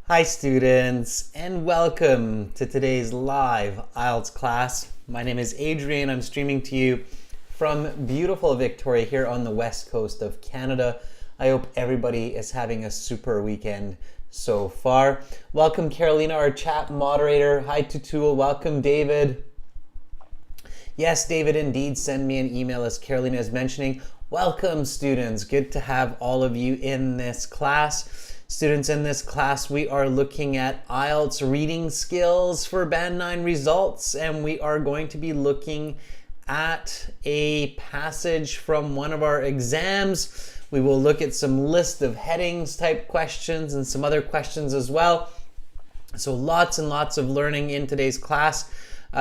Hi students, and welcome to today's live IELTS class. My name is Adrian. I'm streaming to you from beautiful Victoria here on the west coast of Canada. I hope everybody is having a super weekend so far. Welcome Carolina, our chat moderator. Hi Tutul, welcome David. Yes, David, indeed, send me an email as Carolina is mentioning. Welcome students, good to have all of you in this class. Students, in this class, we are looking at IELTS reading skills for Band 9 results, and we are going to be looking at a passage from one of our exams. We will look at some list of headings type questions and some other questions as well. So lots and lots of learning in today's class.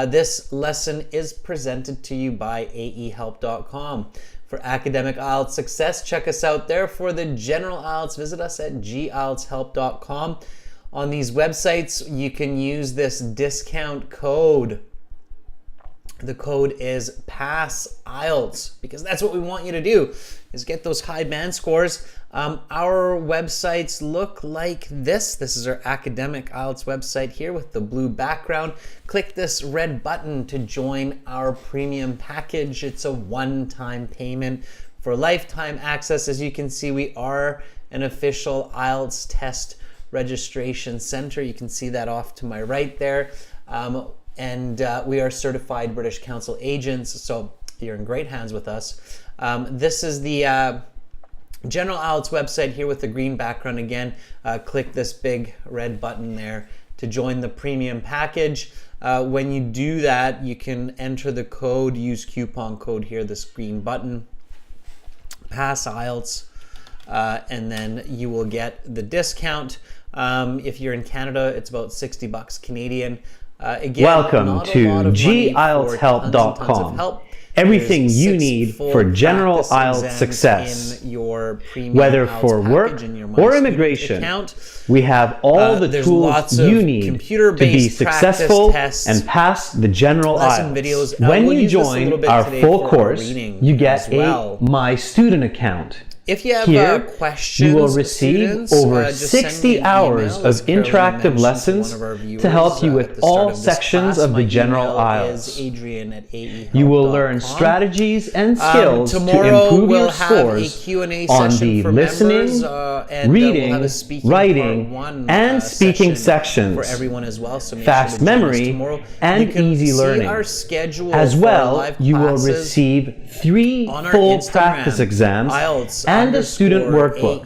This lesson is presented to you by aehelp.com. For academic IELTS success, check us out there. For the general IELTS, visit us at gieltshelp.com. On these websites, you can use this discount code. The code is PASS IELTS, because that's what we want you to do, is get those high band scores. Our websites look like this. This is our academic IELTS website here with the blue background. Click this red button to join our premium package. It's a one-time payment for lifetime access. As you can see, we are an official IELTS test registration center. You can see that off to my right there. And we are certified British Council agents, so you're in great hands with us. This is the general IELTS website here with the green background again. Click this big red button there to join the premium package. When you do that, you can enter the code, use coupon code here, this green button, PASS IELTS, and then you will get the discount. If you're in Canada, it's about 60 bucks Canadian. Again, welcome to gieltshelp.com. Everything you need for general IELTS success. Whether for work or immigration, we have all the tools you need to be successful and pass the general IELTS. When you join our full course, you get a My Student account. If you have Here, questions, you will receive over 60 hours of interactive lessons to help you with all sections of the general IELTS. You will learn strategies and skills to improve your scores on the listening, reading, writing, and speaking sections, for everyone as well. So fast memory, and easy learning. As well, you will receive 3 full practice exams and a student workbook.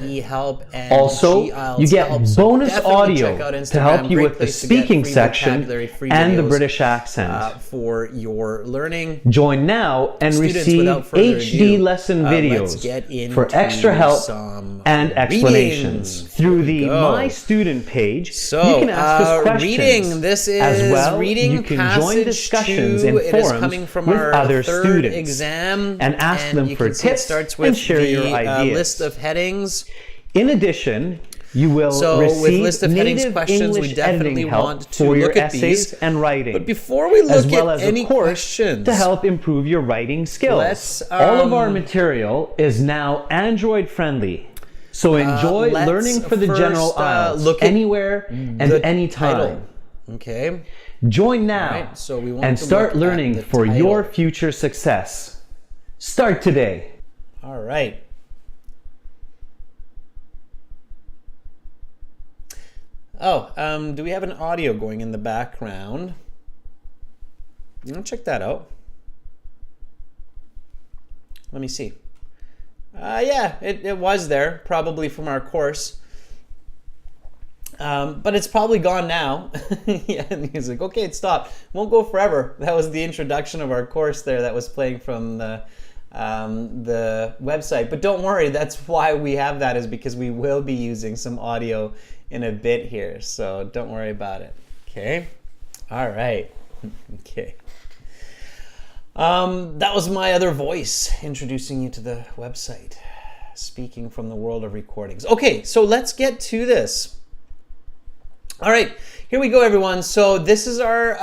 Also, you get bonus audio to help you with the speaking section and the British accent. For your learning. Join now and receive HD lesson videos for extra help and explanations. Through the My Student page, you can ask us questions. This is as well, reading you can join discussions in forums with other students exam, and ask them for tips and share your ideas. List of headings. In addition, you will receive with list of headings questions, English we definitely help want to for your look at essays these. and writing. But before we look as well at as any a course questions, to help improve your writing skills. All of our material is now Android friendly. So enjoy learning for the general IELTS anywhere and anytime. Okay. Join now and start learning for your future success. Start today. All right. Oh, do we have an audio going in the background? You want to check that out? Let me see. Yeah, it was there, probably from our course. But it's probably gone now. Yeah, and he's like, okay, it stopped. Won't go forever. That was the introduction of our course there that was playing from the website. But don't worry, that's why we have that, is because we will be using some audio in a bit here. So don't worry about it. Okay? All right. Okay. That was my other voice introducing you to the website, speaking from the world of recordings. Okay, so let's get to this. All right, here we go, everyone. So this is our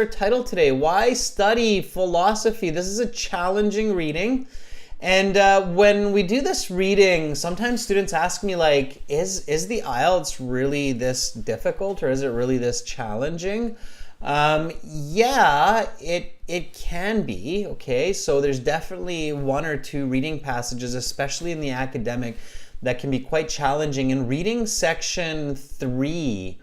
title today. Why study philosophy? This is a challenging reading, And when we do this reading, sometimes students ask me like, is the IELTS really this difficult, or is it really this challenging? Yeah, it can be, okay? So there's definitely one or two reading passages, especially in the academic, that can be quite challenging. And reading section 3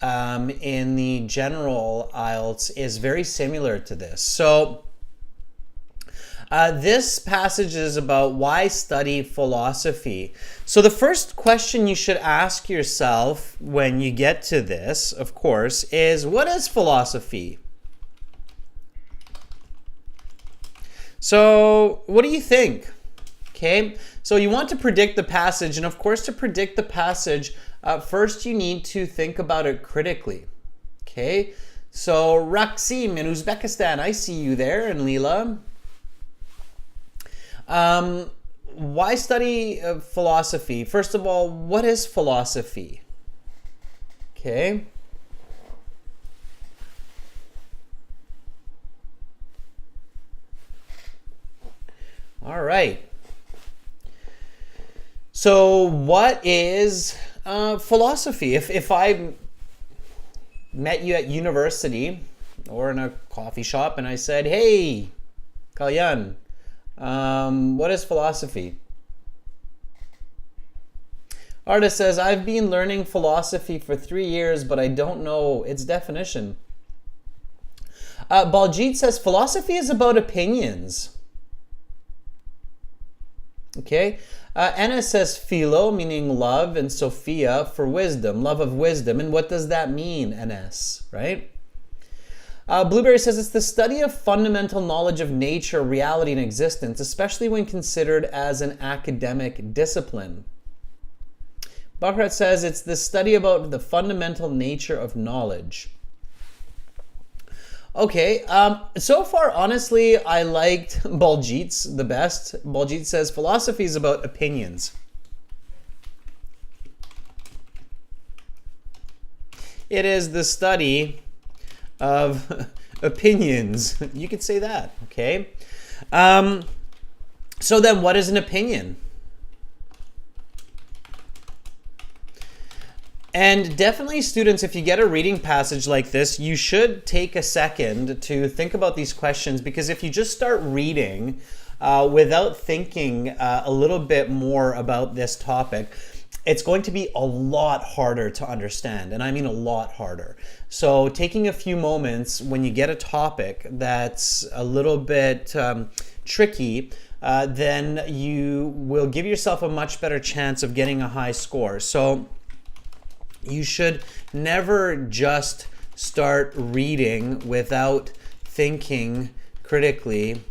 in the general IELTS is very similar to this. So this passage is about why study philosophy. So the first question you should ask yourself when you get to this, of course, is what is philosophy? So what do you think? Okay, so you want to predict the passage, and of course to predict the passage, first you need to think about it critically. Okay, so Raksim in Uzbekistan, I see you there, and Leela. Why study philosophy? First of all, what is philosophy? Okay. All right. So what is philosophy? If I met you at university or in a coffee shop and I said, hey, Kalyan, what is philosophy? Artist says, I've been learning philosophy for 3 years, but I don't know its definition. Baljit says, philosophy is about opinions. Okay. Anna says, philo, meaning love, and Sophia for wisdom, love of wisdom. And what does that mean, NS, right? Blueberry says it's the study of fundamental knowledge of nature, reality, and existence, especially when considered as an academic discipline. Bakrat says it's the study about the fundamental nature of knowledge. Okay, so far, honestly, I liked Baljit's the best. Baljit says philosophy is about opinions. It is the study of opinions. You could say that, okay? So then what is an opinion? And definitely, students, if you get a reading passage like this, you should take a second to think about these questions, because if you just start reading without thinking a little bit more about this topic, it's going to be a lot harder to understand, and I mean a lot harder. So taking a few moments when you get a topic that's a little bit tricky, then you will give yourself a much better chance of getting a high score. So you should never just start reading without thinking critically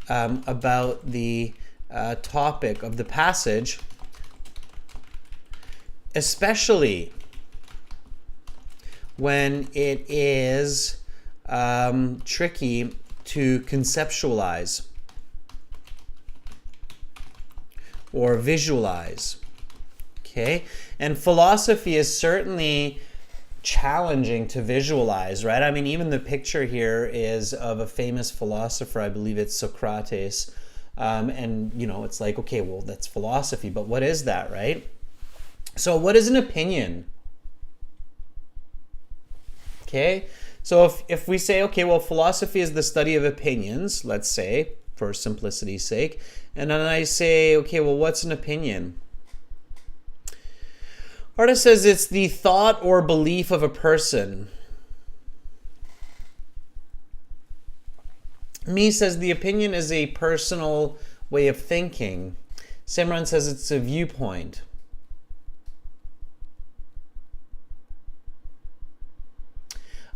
about the topic of the passage, especially when it is tricky to conceptualize or visualize. Okay, and philosophy is certainly challenging to visualize, right? I mean, even the picture here is of a famous philosopher. I believe it's Socrates. And, you know, it's like, okay, well, that's philosophy, but what is that, right? So what is an opinion? Okay, so if we say, okay, well, philosophy is the study of opinions, let's say, for simplicity's sake, and then I say, okay, well, what's an opinion? Artist says it's the thought or belief of a person. Me says the opinion is a personal way of thinking. Simran says it's a viewpoint.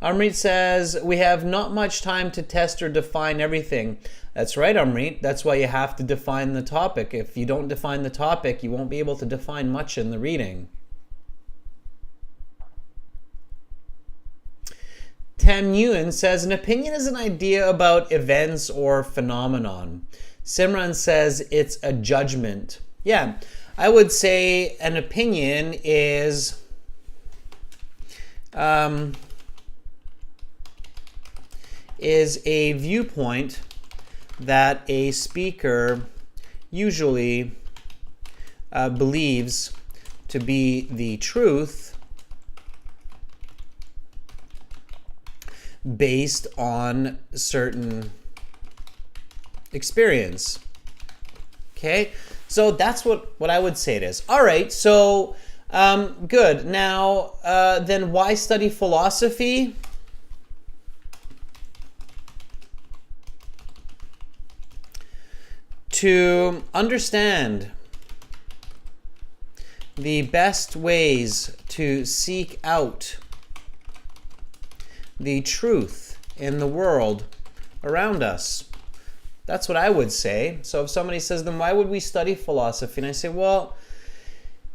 Amrit says we have not much time to test or define everything. That's right, Amrit. That's why you have to define the topic. If you don't define the topic, you won't be able to define much in the reading. Tam Nguyen says an opinion is an idea about events or phenomenon. Simran says it's a judgment. Yeah, I would say an opinion is a viewpoint that a speaker usually believes to be the truth based on certain experience. Okay, so that's what I would say it is. All right, so good. Now, then why study philosophy? To understand the best ways to seek out the truth in the world around us. That's what I would say. So if somebody says, then why would we study philosophy? And I say, well,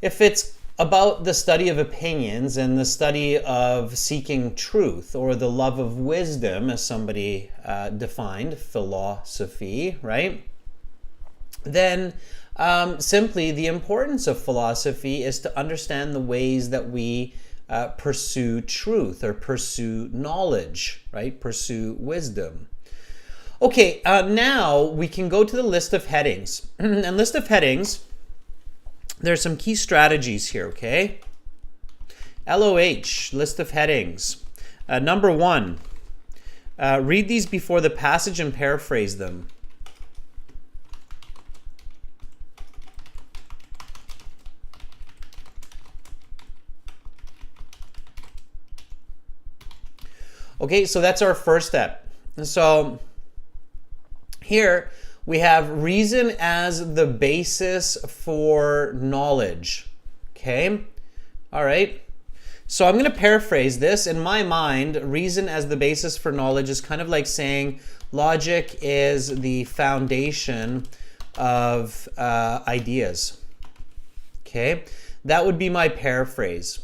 if it's about the study of opinions and the study of seeking truth, or the love of wisdom, as somebody defined philosophy, right? Then simply the importance of philosophy is to understand the ways that we pursue truth or pursue knowledge, right? Pursue wisdom. Okay, now we can go to the list of headings. And list of headings, there's some key strategies here, okay? LOH, list of headings. Number 1, read these before the passage and paraphrase them. Okay, so that's our first step. So here we have reason as the basis for knowledge. Okay, all right. So I'm going to paraphrase this. In my mind, reason as the basis for knowledge is kind of like saying logic is the foundation of ideas. Okay, that would be my paraphrase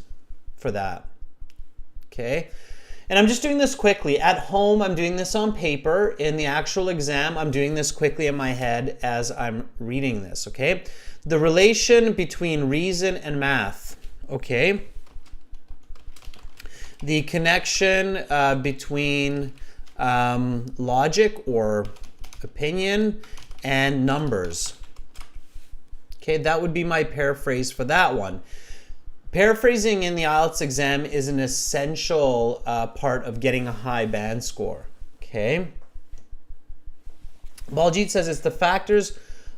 for that. Okay. And I'm just doing this quickly. At home, I'm doing this on paper. In the actual exam, I'm doing this quickly in my head as I'm reading this, okay? The relation between reason and math, okay? The connection between logic or opinion and numbers. Okay, that would be my paraphrase for that one. Paraphrasing in the IELTS exam is an essential part of getting a high band score, okay? Baljit says it's the factors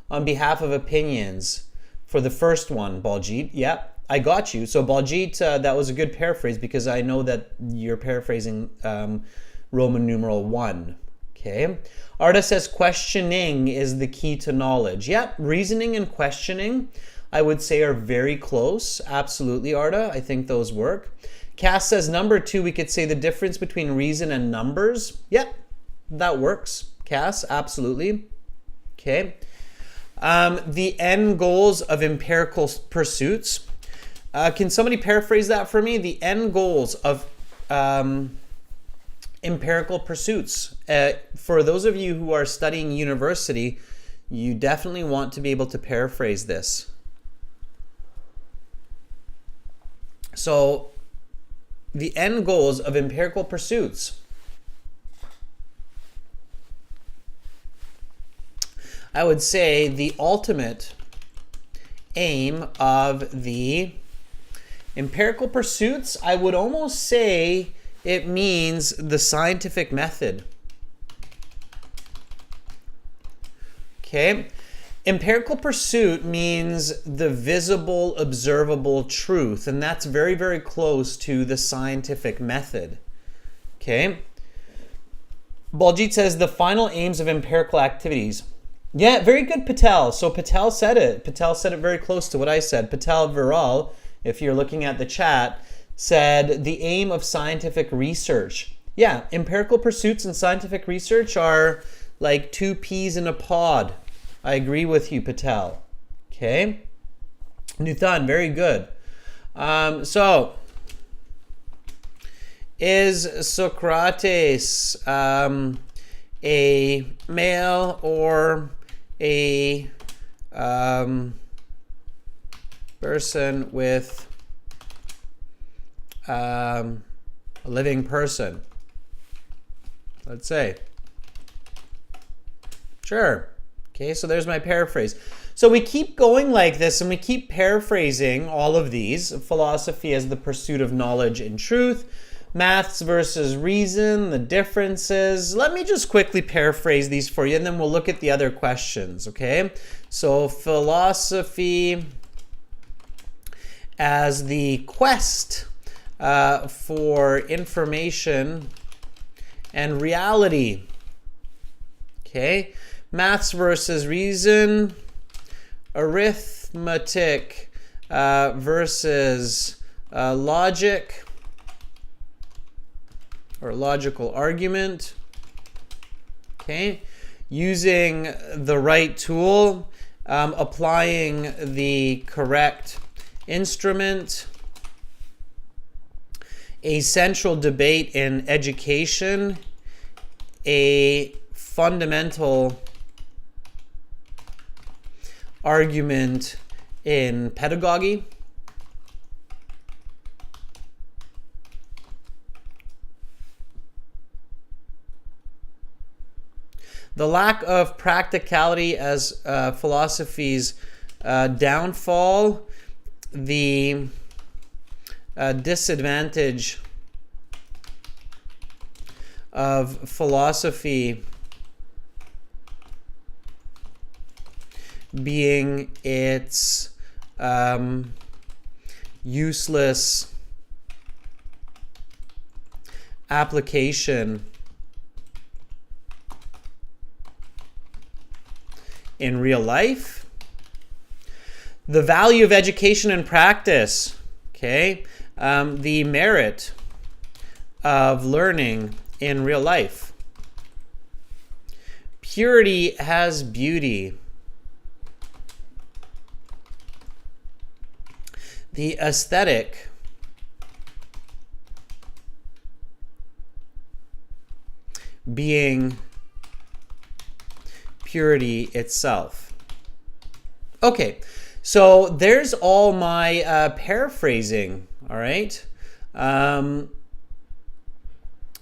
on behalf of opinions for the first one, Baljit. Yep, I got you. So Baljit, that was a good paraphrase because I know that you're paraphrasing Roman numeral 1, okay? Arda says questioning is the key to knowledge. Yep, reasoning and questioning I would say are very close. Absolutely, Arda. I think those work. Cass says number 2, we could say the difference between reason and numbers. Yep, that works. Cass, absolutely. Okay. The end goals of empirical pursuits. Can somebody paraphrase that for me? The end goals of empirical pursuits. For those of you who are studying university, you definitely want to be able to paraphrase this. So, the end goals of empirical pursuits. I would say the ultimate aim of the empirical pursuits, I would almost say it means the scientific method. Okay? Empirical pursuit means the visible, observable truth, and that's very, very close to the scientific method. Okay? Baljit says the final aims of empirical activities. Yeah, very good, Patel. So Patel said it. Patel said it very close to what I said. Patel Viral, if you're looking at the chat, said the aim of scientific research. Yeah, empirical pursuits and scientific research are like 2 peas in a pod. I agree with you, Patel. Okay. Nuthan, very good. So, is Socrates a male or a person with a living person? Let's say. Sure. Okay, so there's my paraphrase. So we keep going like this, and we keep paraphrasing all of these. Philosophy as the pursuit of knowledge and truth. Maths versus reason, the differences. Let me just quickly paraphrase these for you, and then we'll look at the other questions, okay? So philosophy as the quest for information and reality, okay? Maths versus reason, arithmetic versus logic or logical argument, okay? Using the right tool, applying the correct instrument, a central debate in education, a fundamental argument in pedagogy, the lack of practicality as philosophy's downfall, the disadvantage of philosophy being its useless application in real life. The value of education and practice, okay? The merit of learning in real life. Purity has beauty. The aesthetic being purity itself. Okay, so there's all my paraphrasing, all right?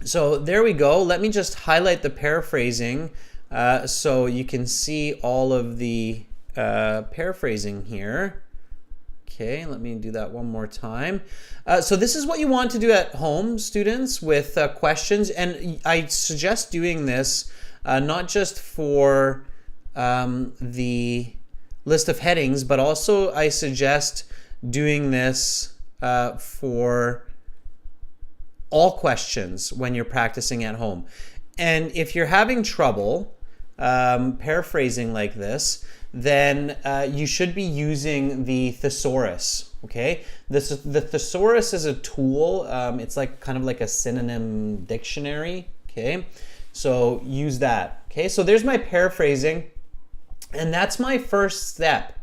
So there we go. Let me just highlight the paraphrasing so you can see all of the paraphrasing here. Okay, let me do that one more time. So this is what you want to do at home, students, with questions. And I suggest doing this not just for the list of headings, but also I suggest doing this for all questions when you're practicing at home. And if you're having trouble paraphrasing like this, then you should be using the thesaurus, okay? The thesaurus is a tool. It's like kind of like a synonym dictionary, okay? So use that, okay? So there's my paraphrasing, and that's my first step,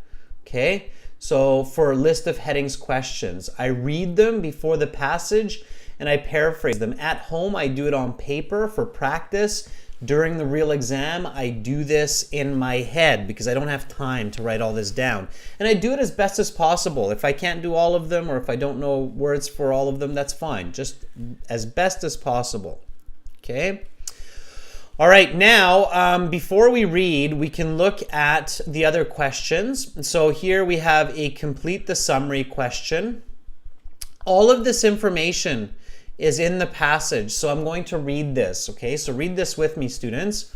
okay? So for list of headings questions, I read them before the passage and I paraphrase them. At home, I do it on paper for practice. During the real exam, I do this in my head because I don't have time to write all this down. And I do it as best as possible. If I can't do all of them or if I don't know words for all of them, that's fine. Just as best as possible, okay? All right, now, before we read, we can look at the other questions. And so here we have a complete the summary question. All of this information is in the passage, so I'm going to read this, okay? So read this with me, students.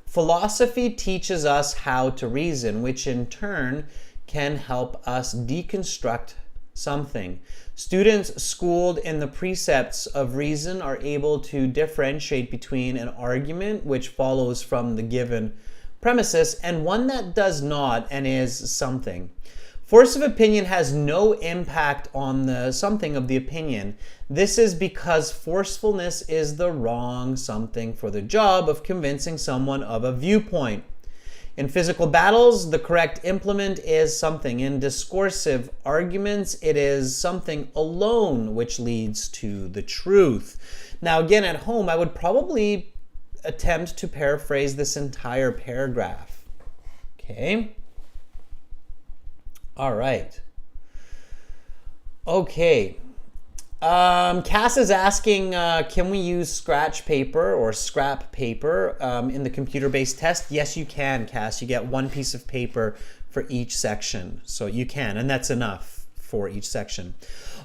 Philosophy teaches us how to reason, which in turn can help us deconstruct something. Students schooled in the precepts of reason are able to differentiate between an argument which follows from the given premises and one that does not and is something. Force of opinion has no impact on the something of the opinion. This is because forcefulness is the wrong something for the job of convincing someone of a viewpoint. In physical battles, the correct implement is something. In discursive arguments, it is something alone which leads to the truth. Now, again, at home, I would probably attempt to paraphrase this entire paragraph. Okay? All right. Okay. Cass is asking, can we use scratch paper or scrap paper in the computer-based test? Yes, you can, Cass. You get one piece of paper for each section. So you can, and that's enough for each section.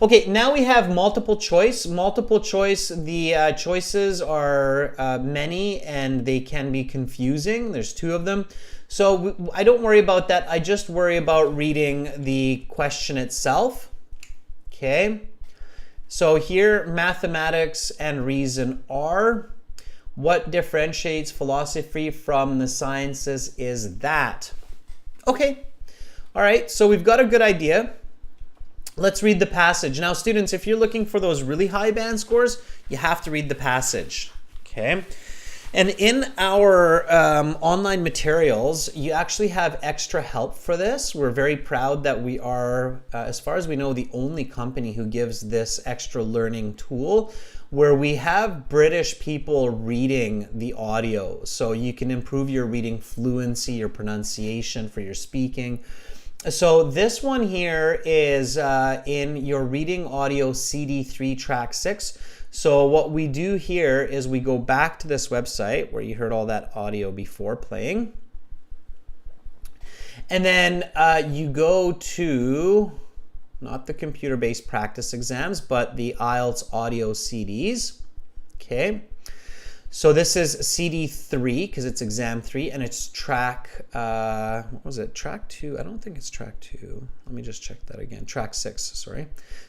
Okay, now we have multiple choice. Multiple choice, the choices are many and they can be confusing. There's 2 of them. So I don't worry about that. I just worry about reading the question itself. Okay. So here, mathematics and reason are. What differentiates philosophy from the sciences is that. Okay. All right. So we've got a good idea. Let's read the passage. Now, students, if you're looking for those really high band scores, you have to read the passage. Okay. And in our online materials, you actually have extra help for this. We're very proud that we are, as far as we know, the only company who gives this extra learning tool where we have British people reading the audio. So you can improve your reading fluency, your pronunciation for your speaking. So this one here is in your reading audio CD3 track 6. So what we do here is we go back to this website where you heard all that audio before playing. And then you go to, not the computer-based practice exams, but the IELTS audio CDs. Okay. So this is CD3 because it's exam 3 and it's track, what was it? Track 2? I don't think it's track 2. Let me just check that again. Track 6, sorry.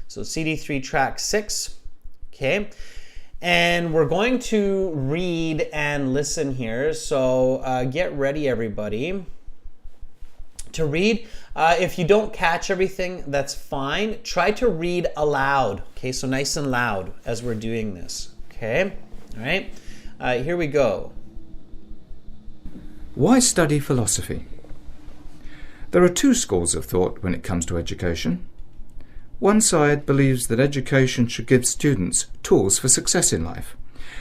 So CD3 track 6. Okay, and we're going to read and listen here. So get ready, everybody, to read. If you don't catch everything, that's fine. Try to read aloud. Okay, so nice and loud as we're doing this. Okay, all right, here we go. Why study philosophy? There are 2 schools of thought when it comes to education. One side believes that education should give students tools for success in life,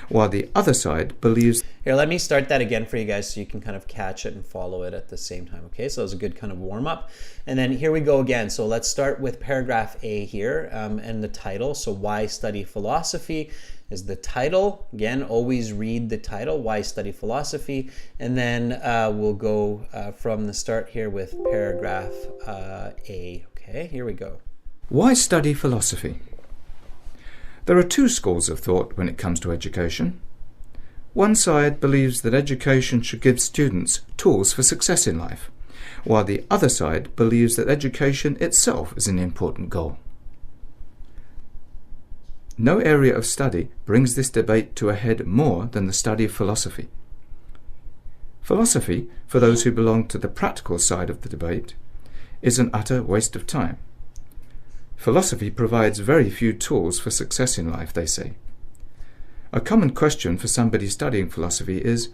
while the other side believes... Here, let me start that again for you guys so you can kind of catch it and follow it at the same time. Okay, so that was a good kind of warm-up. And then here we go again. So let's start with paragraph A here and the title. So why study philosophy is the title. Again, always read the title, why study philosophy. And then we'll go from the start here with paragraph A. Okay, here we go. Why study philosophy? There are 2 schools of thought when it comes to education. One side believes that education should give students tools for success in life, while the other side believes that education itself is an important goal. No area of study brings this debate to a head more than the study of philosophy. Philosophy, for those who belong to the practical side of the debate, is an utter waste of time. Philosophy provides very few tools for success in life, they say. A common question for somebody studying philosophy is,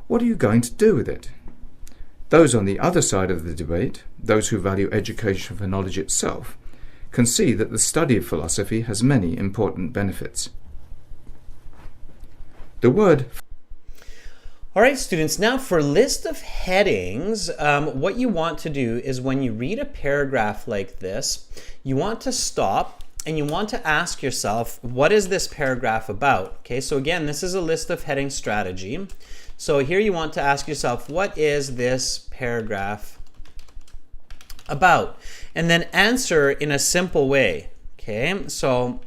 what are you going to do with it? Those on the other side of the debate, those who value education for knowledge itself, can see that the study of philosophy has many important benefits. The word... All right, students, now for list of headings, what you want to do is when you read a paragraph like this, you want to stop and you want to ask yourself, what is this paragraph about? Okay, so again, this is a list of heading strategy. So here you want to ask yourself, what is this paragraph about? And then answer in a simple way. Okay, so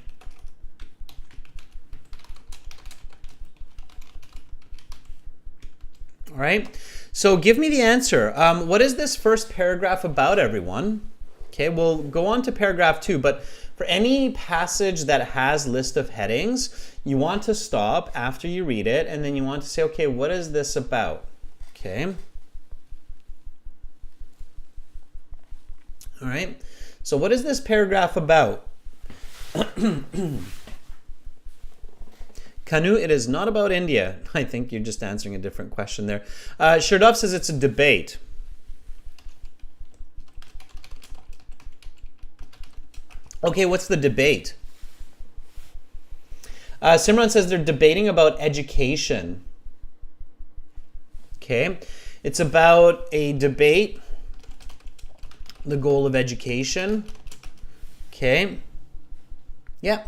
all right, so give me the answer. What is this first paragraph about, everyone? Okay, we'll go on to paragraph 2, but for any passage that has list of headings, you want to stop after you read it, and then you want to say, okay, what is this about? Okay. All right, so what is this paragraph about? Kanu, it is not about India. I think you're just answering a different question there. Sherdov says it's a debate. Okay, what's the debate? Simran says they're debating about education. Okay, it's about a debate, the goal of education. Okay, yeah.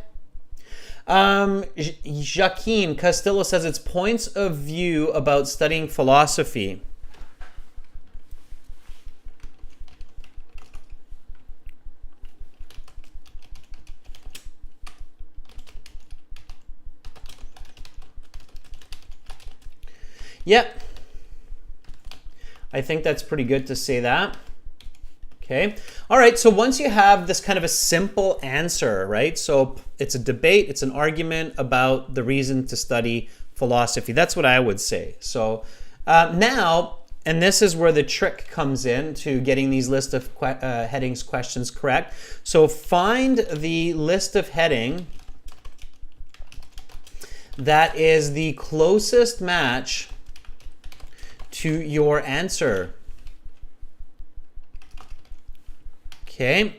Joaquin Castillo says it's points of view about studying philosophy. Yep. I think that's pretty good to say that. Okay. All right. So once you have this kind of a simple answer, right? So it's a debate, it's an argument about the reason to study philosophy. That's what I would say. So now, and this is where the trick comes in to getting these list of headings questions correct. So find the list of heading that is the closest match to your answer. Okay,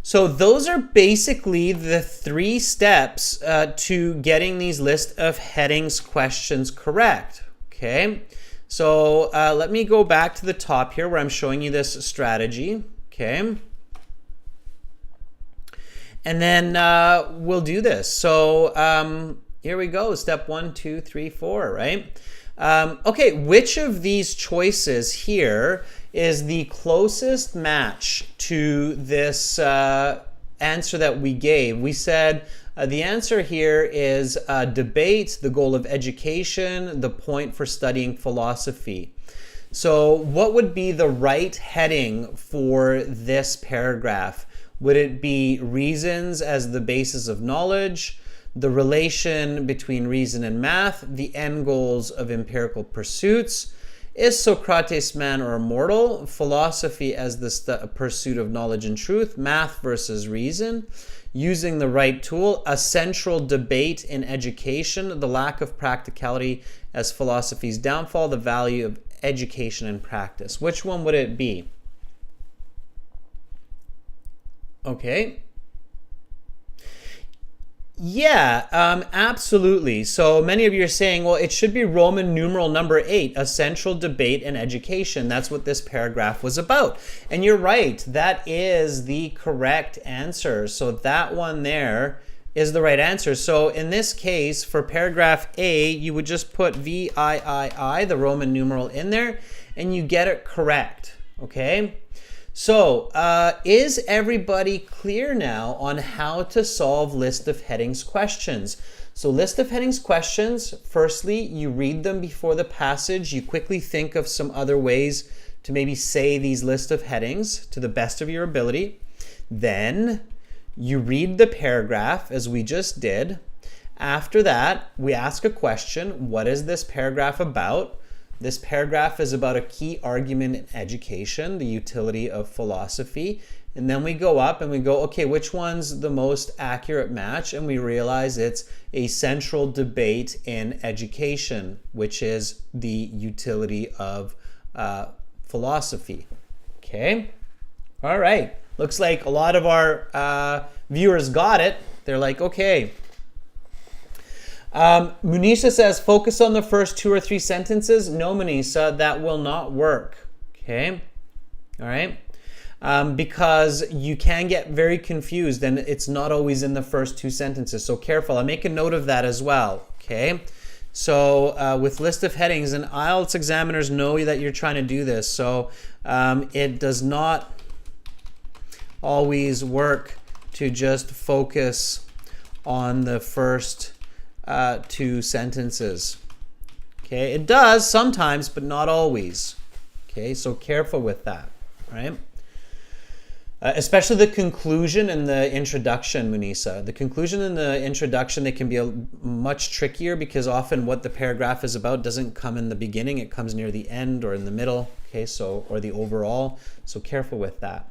so those are basically the 3 steps to getting these list of headings questions correct. Okay, so let me go back to the top here where I'm showing you this strategy. Okay, and then we'll do this. So here we go, step 1, 2, 3, 4, right? Okay, which of these choices here is the closest match to this answer that we gave? We said the answer here is debate, the goal of education, the point for studying philosophy. So what would be the right heading for this paragraph? Would it be reasons as the basis of knowledge, the relation between reason and math, the end goals of empirical pursuits, is Socrates man or immortal, philosophy as the pursuit of knowledge and truth, math versus reason, using the right tool, a central debate in education, the lack of practicality as philosophy's downfall, the value of education and practice. Which one would it be? Okay. Yeah, absolutely. So many of you are saying, well, it should be Roman numeral number 8, a central debate in education. That's what this paragraph was about. And you're right, that is the correct answer. So that one there is the right answer. So in this case, for paragraph A, you would just put VIII, the Roman numeral, in there, and you get it correct, okay? So, is everybody clear now on how to solve list of headings questions? So list of headings questions, firstly, you read them before the passage. You quickly think of some other ways to maybe say these list of headings to the best of your ability. Then you read the paragraph as we just did. After that, we ask a question. What is this paragraph about? This paragraph is about a key argument in education, the utility of philosophy. And then we go up and we go, okay, which one's the most accurate match? And we realize it's a central debate in education, which is the utility of philosophy. Okay? All right. Looks like a lot of our viewers got it. They're like, okay. Munisa says, focus on the first 2 or 3 sentences. No, Munisa, that will not work. Okay? All right? Because you can get very confused and it's not always in the first 2 sentences. So careful. I'll make a note of that as well. Okay? So with list of headings, and IELTS examiners know that you're trying to do this. So it does not always work to just focus on the first 2 sentences. Okay, it does sometimes, but not always. Okay, so careful with that, right? Especially the conclusion and the introduction, Munisa. The conclusion and the introduction, they can be much trickier because often what the paragraph is about doesn't come in the beginning. It comes near the end or in the middle, okay, so, or the overall. So careful with that.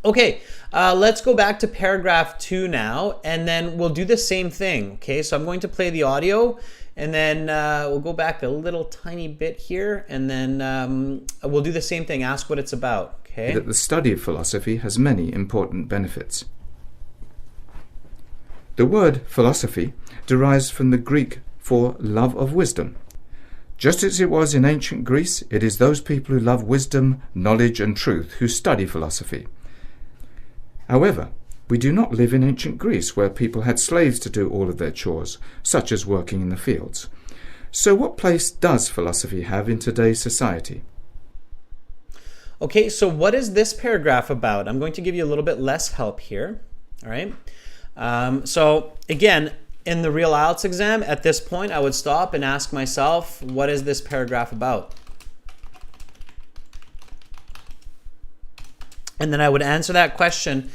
Okay, let's go back to paragraph 2 now, and then we'll do the same thing, okay? So I'm going to play the audio, and then we'll go back a little tiny bit here, and then we'll do the same thing, ask what it's about, okay? That the study of philosophy has many important benefits. The word philosophy derives from the Greek for love of wisdom. Just as it was in ancient Greece, it is those people who love wisdom, knowledge, and truth who study philosophy. However, We do not live in ancient Greece, where people had slaves to do all of their chores, such as working in the fields. So what place does philosophy have in today's society? Okay, so what is this paragraph about? I'm going to give you a little bit less help here. All right. So again, in the real IELTS exam, at this point, I would stop and ask myself, what is this paragraph about? And then I would answer that question.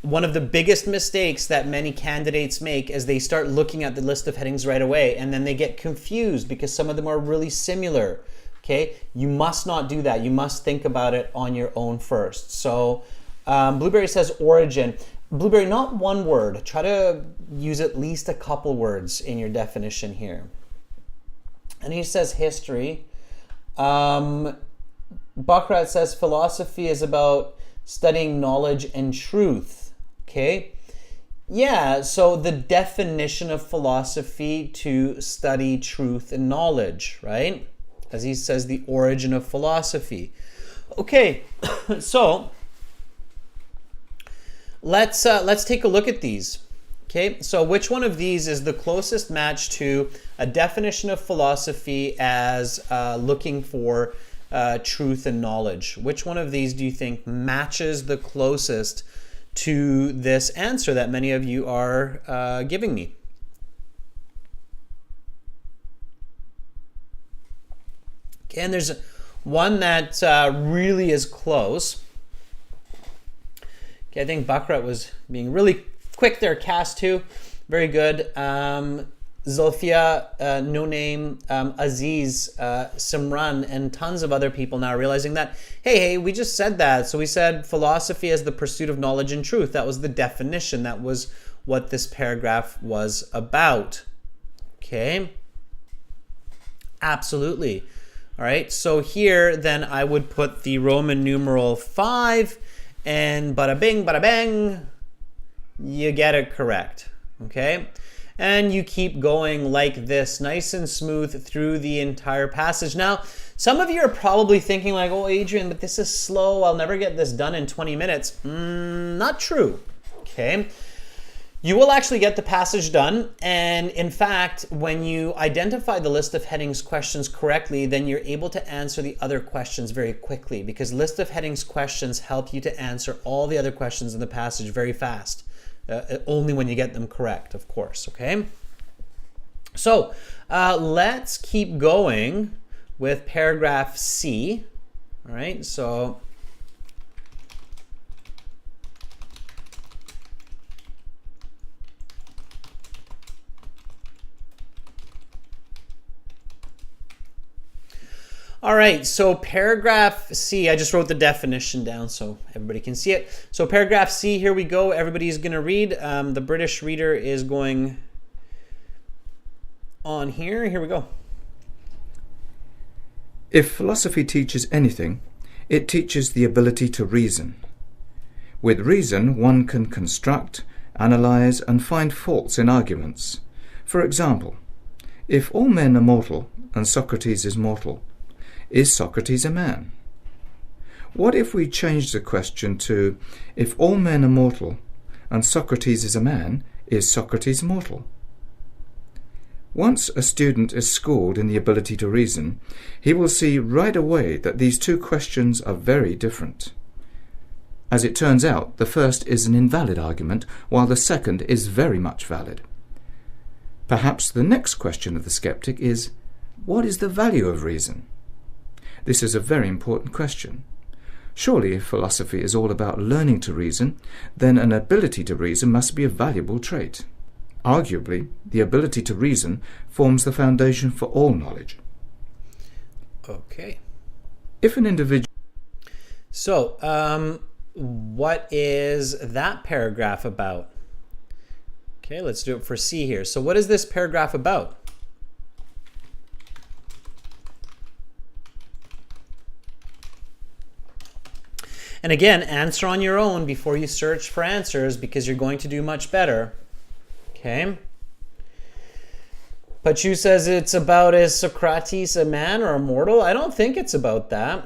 One of the biggest mistakes that many candidates make is they start looking at the list of headings right away, and then they get confused because some of them are really similar. Okay, you must not do that. You must think about it on your own first. So Blueberry says origin. Blueberry, not one word. Try to use at least a couple words in your definition here. And he says history. Baccarat says philosophy is about studying knowledge and truth. Okay? Yeah, so the definition of philosophy to study truth and knowledge, right? As he says, the origin of philosophy. Okay, so let's take a look at these. Okay, so which one of these is the closest match to a definition of philosophy as looking for truth and knowledge? Which one of these do you think matches the closest to this answer that many of you are giving me? Okay, and there's one that really is close. Okay, I think Baccarat was being really quick there. Cast 2, very good. Zulfia, No Name, Aziz, Simran, and tons of other people now are realizing that, hey, we just said that. So we said philosophy is the pursuit of knowledge and truth. That was the definition. That was what this paragraph was about. Okay, absolutely. All right, so here then I would put the Roman numeral 5, and bada bing, bada bang, you get it correct. Okay, and you keep going like this, nice and smooth through the entire passage. Now, some of you are probably thinking like, oh, Adrian, but this is slow. I'll never get this done in 20 minutes. Not true. Okay. You will actually get the passage done, and in fact, when you identify the list of headings questions correctly, then you're able to answer the other questions very quickly, because list of headings questions help you to answer all the other questions in the passage very fast, only when you get them correct, of course, okay? So let's keep going with paragraph C, all right? So all right, so paragraph C, I just wrote the definition down so everybody can see it. So paragraph C, here we go. Everybody's going to read. The British reader is going on here. Here we go. If philosophy teaches anything, it teaches the ability to reason. With reason, one can construct, analyze, and find faults in arguments. For example, if all men are mortal and Socrates is mortal, is Socrates a man? What if we change the question to, if all men are mortal and Socrates is a man, is Socrates mortal? Once a student is schooled in the ability to reason, he will see right away that these two questions are very different. As it turns out, the first is an invalid argument, while the second is very much valid. Perhaps the next question of the skeptic is, what is the value of reason? This is a very important question. Surely, if philosophy is all about learning to reason, then an ability to reason must be a valuable trait. Arguably, the ability to reason forms the foundation for all knowledge. Okay. If an individual... So, what is that paragraph about? Okay, let's do it for C here. So what is this paragraph about? And again, answer on your own before you search for answers, because you're going to do much better. Okay. Pachu says it's about, is Socrates a man or a mortal? I don't think it's about that.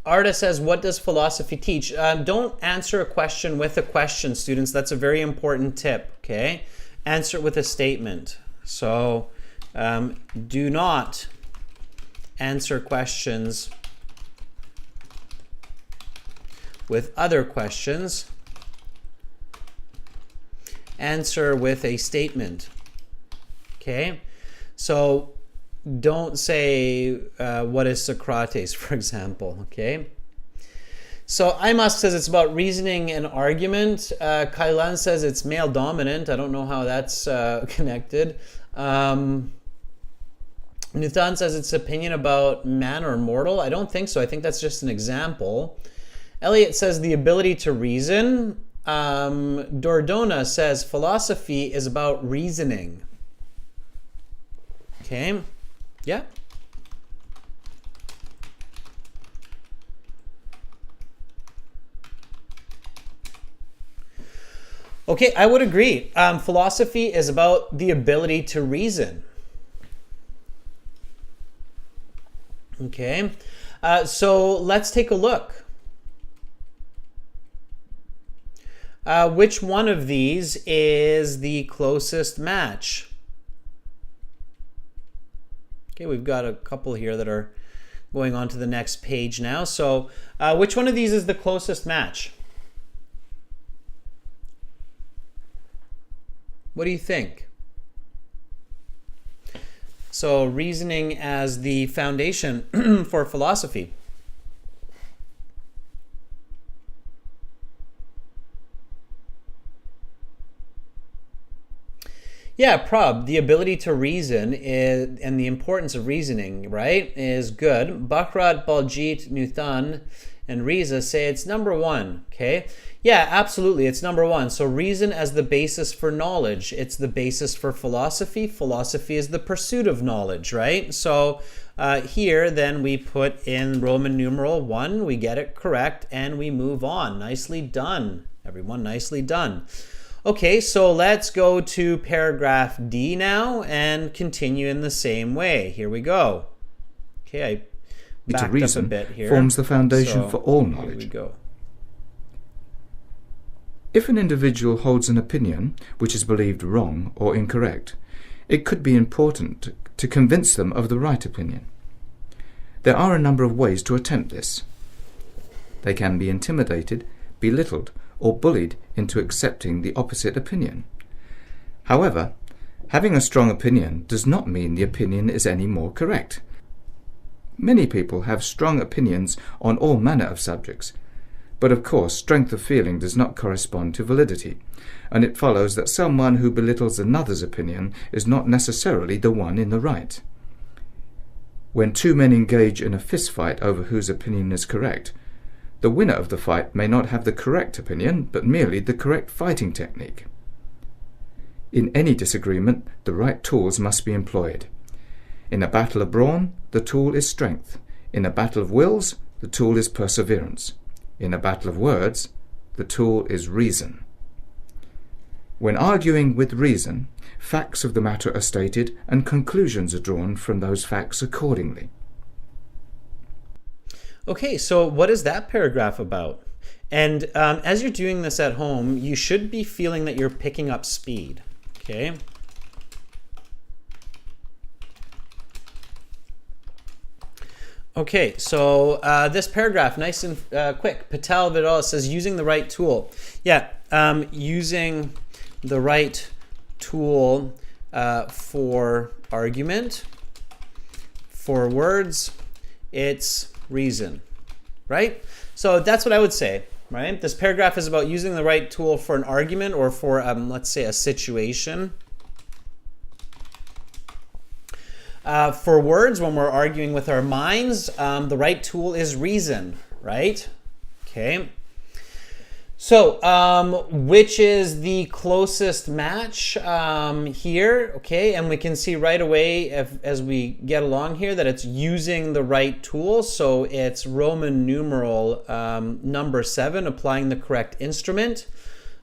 Arda says, what does philosophy teach? Don't answer a question with a question, students. That's a very important tip, okay? Answer it with a statement. So do not answer questions with other questions. Answer with a statement, okay? So don't say, what is Socrates, for example, okay? So Imus says it's about reasoning and argument. Kailan says it's male dominant. I don't know how that's connected. Nuthan says it's opinion about man or mortal. I don't think so. I think that's just an example. Elliot says the ability to reason. Dordona says philosophy is about reasoning. Okay. Yeah. Okay, I would agree. Philosophy is about the ability to reason. Okay, so let's take a look. Which one of these is the closest match? Okay, we've got a couple here that are going on to the next page now. So which one of these is the closest match? What do you think? So reasoning as the foundation for philosophy. Yeah, Prab, the ability to reason is, and the importance of reasoning, right, is good. Bakrat, Baljit, Nuthan, and Riza say it's number one, okay? Yeah, absolutely, it's number one. So reason as the basis for knowledge. It's the basis for philosophy. Philosophy is the pursuit of knowledge, right? So here, then, we put in Roman numeral 1. We get it correct, and we move on. Nicely done, everyone, nicely done. Okay, so let's go to paragraph D now and continue in the same way. Here we go. Okay, I backed up a bit here. Forms the foundation for all knowledge. Here we go. If an individual holds an opinion which is believed wrong or incorrect, it could be important to convince them of the right opinion. There are a number of ways to attempt this. They can be intimidated, belittled, or bullied into accepting the opposite opinion. However, having a strong opinion does not mean the opinion is any more correct. Many people have strong opinions on all manner of subjects, but of course strength of feeling does not correspond to validity, and it follows that someone who belittles another's opinion is not necessarily the one in the right. When two men engage in a fist fight over whose opinion is correct, the winner of the fight may not have the correct opinion, but merely the correct fighting technique. In any disagreement, the right tools must be employed. In a battle of brawn, the tool is strength. In a battle of wills, the tool is perseverance. In a battle of words, the tool is reason. When arguing with reason, facts of the matter are stated and conclusions are drawn from those facts accordingly. Okay, so what is that paragraph about? And as you're doing this at home, you should be feeling that you're picking up speed, okay? Okay, so this paragraph, nice and quick. Patel Vidal says, using the right tool. Yeah, using the right tool for argument, for words, it's reason, right? So that's what I would say, right? This paragraph is about using the right tool for an argument or for, let's say, a situation. For words, when we're arguing with our minds, the right tool is reason, right? Okay. So, which is the closest match here? Okay, and we can see right away as we get along here that it's using the right tool. So it's Roman numeral number 7, applying the correct instrument.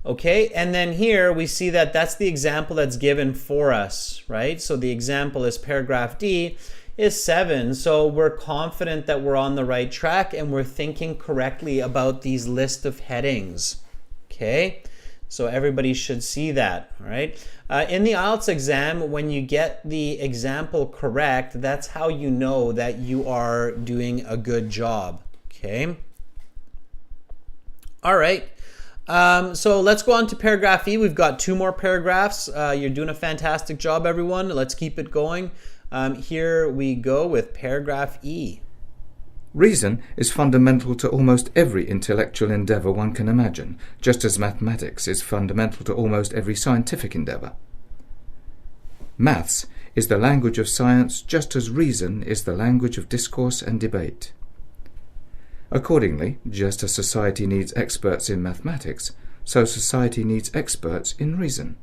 Okay, and then here we see that that's the example that's given for us, right? So the example is paragraph D. is 7. So we're confident that we're on the right track and we're thinking correctly about these list of headings. Okay, so everybody should see that. All right. In the IELTS exam, when you get the example correct, that's how you know that you are doing a good job. Okay. All right. So let's go on to paragraph E. We've got 2 more paragraphs. You're doing a fantastic job, everyone. Let's keep it going. Here we go with paragraph E. Reason is fundamental to almost every intellectual endeavour one can imagine, just as mathematics is fundamental to almost every scientific endeavour. Maths is the language of science, just as reason is the language of discourse and debate. Accordingly, just as society needs experts in mathematics, so society needs experts in reason.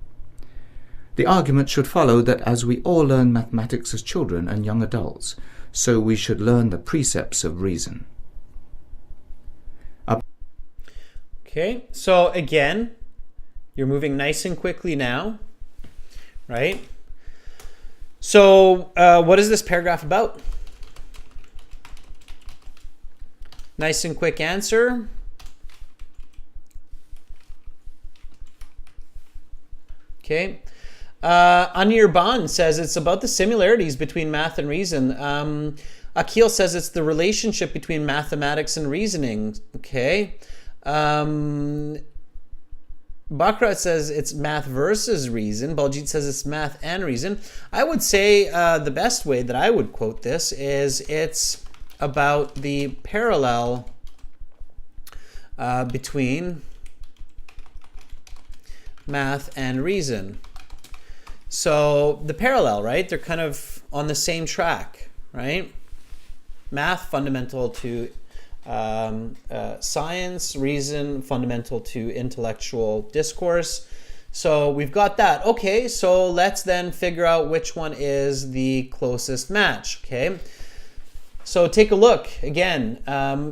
The argument should follow that as we all learn mathematics as children and young adults, so we should learn the precepts of reason. Okay, so again, you're moving nice and quickly now, right? So what is this paragraph about? Nice and quick answer. Okay. Anir Ban says it's about the similarities between math and reason. Akil says it's the relationship between mathematics and reasoning. Okay. Bakrat says it's math versus reason. Baljit says it's math and reason. I would say the best way that I would quote this is it's about the parallel between math and reason. So the parallel, right? They're kind of on the same track, right? Math fundamental to science, reason fundamental to intellectual discourse. So we've got that. Okay, so let's then figure out which one is the closest match. Okay, so take a look again.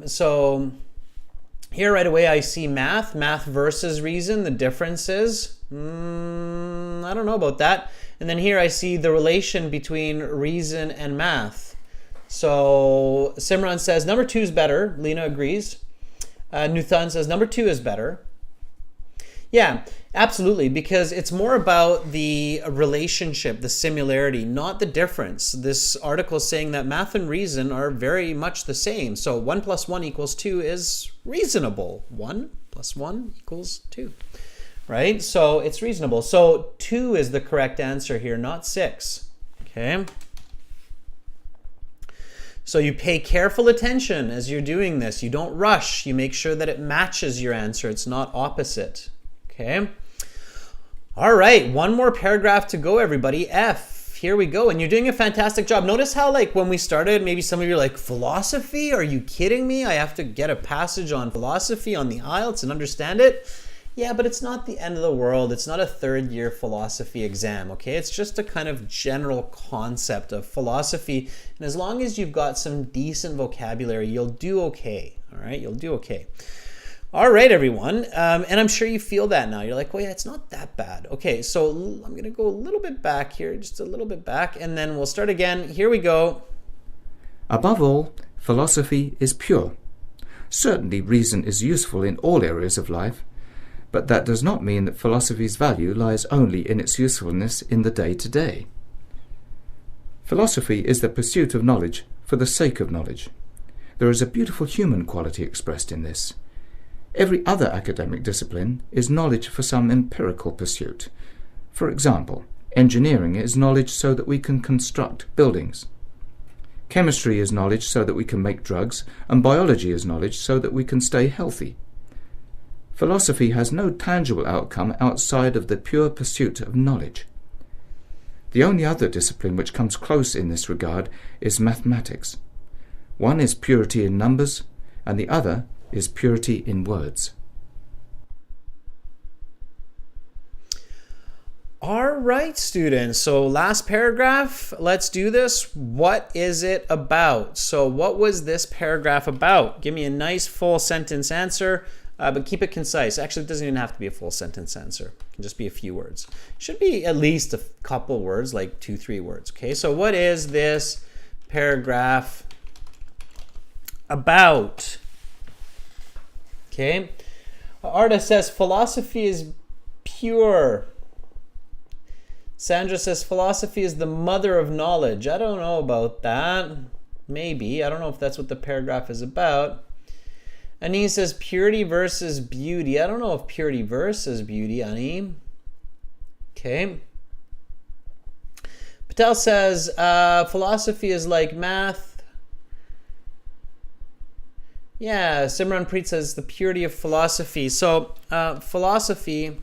So here right away I see math versus reason. The difference is I don't know about that. And then here I see the relation between reason and math. So Simran says number 2 is better. Lena agrees. Nuthan says number 2 is better. Yeah, absolutely, because it's more about the relationship, the similarity, not the difference. This article is saying that math and reason are very much the same. So 1 + 1 = 2 is reasonable. 1 + 1 = 2. Right? So it's reasonable. So 2 is the correct answer here, not 6. Okay? So you pay careful attention as you're doing this. You don't rush. You make sure that it matches your answer. It's not opposite. Okay? All right. 1 more paragraph to go, everybody. F. Here we go. And you're doing a fantastic job. Notice how, like, when we started, maybe some of you are like, philosophy? Are you kidding me? I have to get a passage on philosophy on the IELTS and understand it? Yeah, but it's not the end of the world. It's not a 3rd-year philosophy exam, okay? It's just a kind of general concept of philosophy. And as long as you've got some decent vocabulary, you'll do okay, all right? You'll do okay. All right, everyone. And I'm sure you feel that now. You're like, well, yeah, it's not that bad. Okay, so I'm going to go a little bit back here, just a little bit back, and then we'll start again. Here we go. Above all, philosophy is pure. Certainly, reason is useful in all areas of life, but that does not mean that philosophy's value lies only in its usefulness in the day-to-day. Philosophy is the pursuit of knowledge for the sake of knowledge. There is a beautiful human quality expressed in this. Every other academic discipline is knowledge for some empirical pursuit. For example, engineering is knowledge so that we can construct buildings. Chemistry is knowledge so that we can make drugs, and biology is knowledge so that we can stay healthy. Philosophy has no tangible outcome outside of the pure pursuit of knowledge. The only other discipline which comes close in this regard is mathematics. One is purity in numbers, and the other is purity in words. All right, students. So last paragraph, let's do this. What is it about? So what was this paragraph about? Give me a nice full sentence answer. But keep it concise. Actually, it doesn't even have to be a full sentence answer. It can just be a few words. It should be at least a couple words, like 2-3 words. Okay, so what is this paragraph about? Okay. Arda says philosophy is pure. Sandra says philosophy is the mother of knowledge. I don't know about that. Maybe. I don't know if that's what the paragraph is about. Ani says purity versus beauty. I don't know if purity versus beauty, Ani. Okay. Patel says philosophy is like math. Yeah, Simran Preet says the purity of philosophy. So philosophy,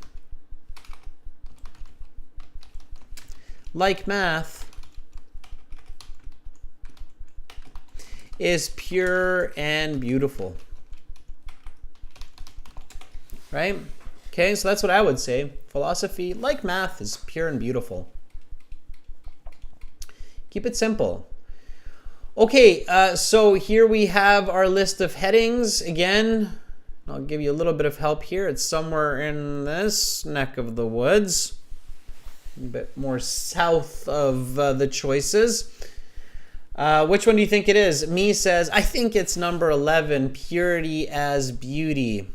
like math, is pure and beautiful. Right? Okay, so that's what I would say. Philosophy, like math, is pure and beautiful. Keep it simple. Okay, so here we have our list of headings. Again, I'll give you a little bit of help here. It's somewhere in this neck of the woods. A bit more south of the choices. Which one do you think it is? Me says, I think it's number 11, purity as beauty.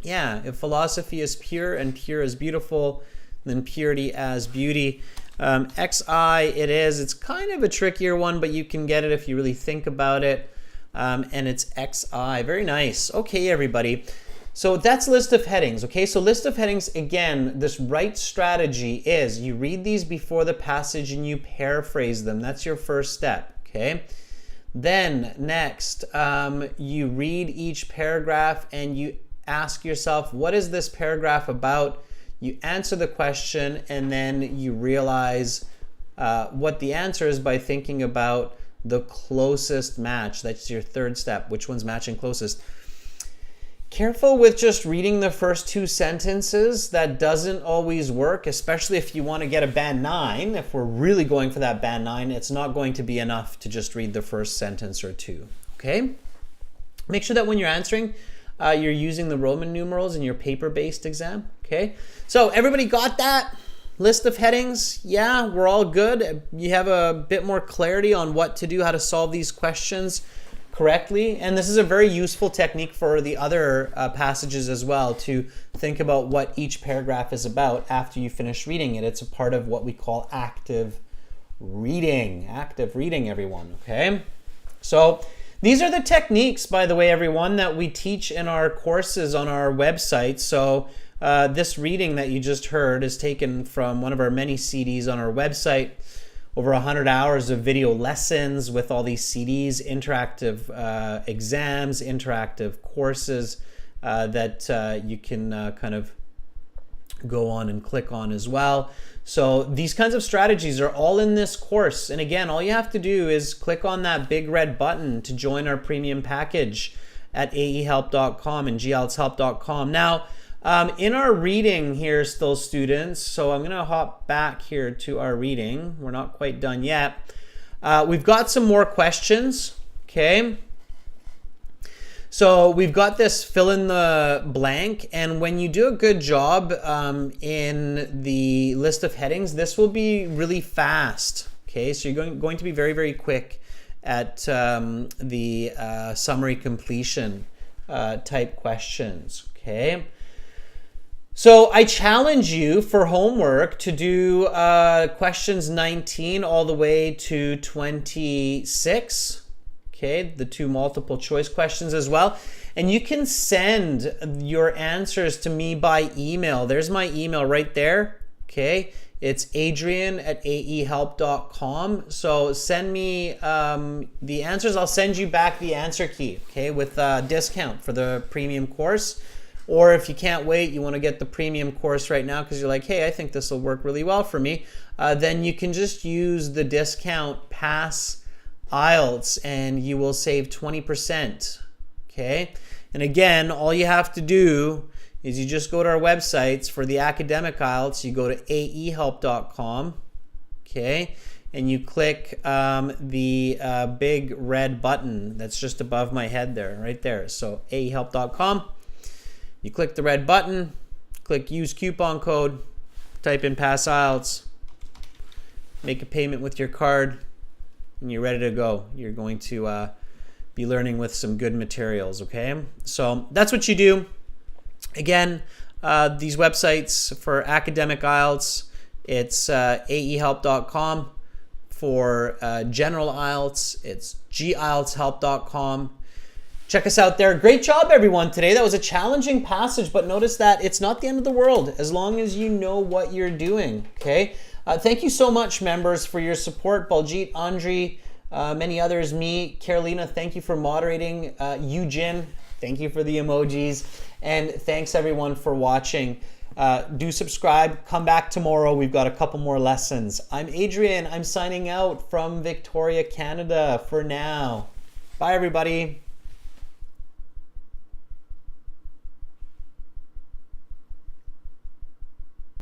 Yeah, if philosophy is pure and pure is beautiful, then purity as beauty. XI it is. It's kind of a trickier one, but you can get it if you really think about it. And it's XI. Very nice. Okay, everybody. So that's list of headings. Okay, so list of headings, again, this right strategy is you read these before the passage and you paraphrase them. That's your first step. Okay. Then next, you read each paragraph and you ask yourself, what is this paragraph about? You answer the question and then you realize what the answer is by thinking about the closest match. That's your third step. Which one's matching closest? Careful with just reading the first two sentences. That doesn't always work, especially if you want to get a band 9. If we're really going for that band 9, it's not going to be enough to just read the first sentence or two. Okay? Make sure that when you're answering, you're using the Roman numerals in your paper-based exam. Okay? So everybody got that? List of headings? Yeah, we're all good. You have a bit more clarity on what to do, how to solve these questions correctly. And this is a very useful technique for the other passages as well, to think about what each paragraph is about after you finish reading it. It's a part of what we call active reading. Active reading, everyone. Okay? So these are the techniques, by the way, everyone, that we teach in our courses on our website. So this reading that you just heard is taken from one of our many CDs on our website. Over 100 hours of video lessons with all these CDs, interactive exams, interactive courses that you can kind of go on and click on as well. So these kinds of strategies are all in this course. And again, all you have to do is click on that big red button to join our premium package at aehelp.com and gieltshelp.com. Now, in our reading here still, students, so I'm going to hop back here to our reading. We're not quite done yet. We've got some more questions, okay? So we've got this fill in the blank, and when you do a good job in the list of headings, this will be really fast, okay? So you're going to be very, very quick at the summary completion type questions, okay? So I challenge you for homework to do questions 19 all the way to 26, okay, the two multiple choice questions as well. And you can send your answers to me by email. There's my email right there, okay? It's adrian@aehelp.com. So send me the answers. I'll send you back the answer key, okay, with a discount for the premium course. Or if you can't wait, you want to get the premium course right now because you're like, hey, I think this will work really well for me, then you can just use the discount Pass IELTS and you will save 20%, okay? And again, all you have to do is you just go to our websites for the academic IELTS. You go to aehelp.com, okay? And you click the big red button that's just above my head there, right there. So aehelp.com. You click the red button, click use coupon code, type in Pass IELTS, make a payment with your card, and you're ready to go. You're going to be learning with some good materials, okay? So that's what you do. Again, these websites for academic IELTS, it's aehelp.com. For general IELTS, it's gieltshelp.com. Check us out there. Great job, everyone, today. That was a challenging passage, but notice that it's not the end of the world as long as you know what you're doing, okay? Thank you so much, members, for your support. Baljit, Andri, many others, me, Carolina, thank you for moderating. Eugene, thank you for the emojis. And thanks, everyone, for watching. Do subscribe. Come back tomorrow. We've got a couple more lessons. I'm Adrian. I'm signing out from Victoria, Canada for now. Bye, everybody.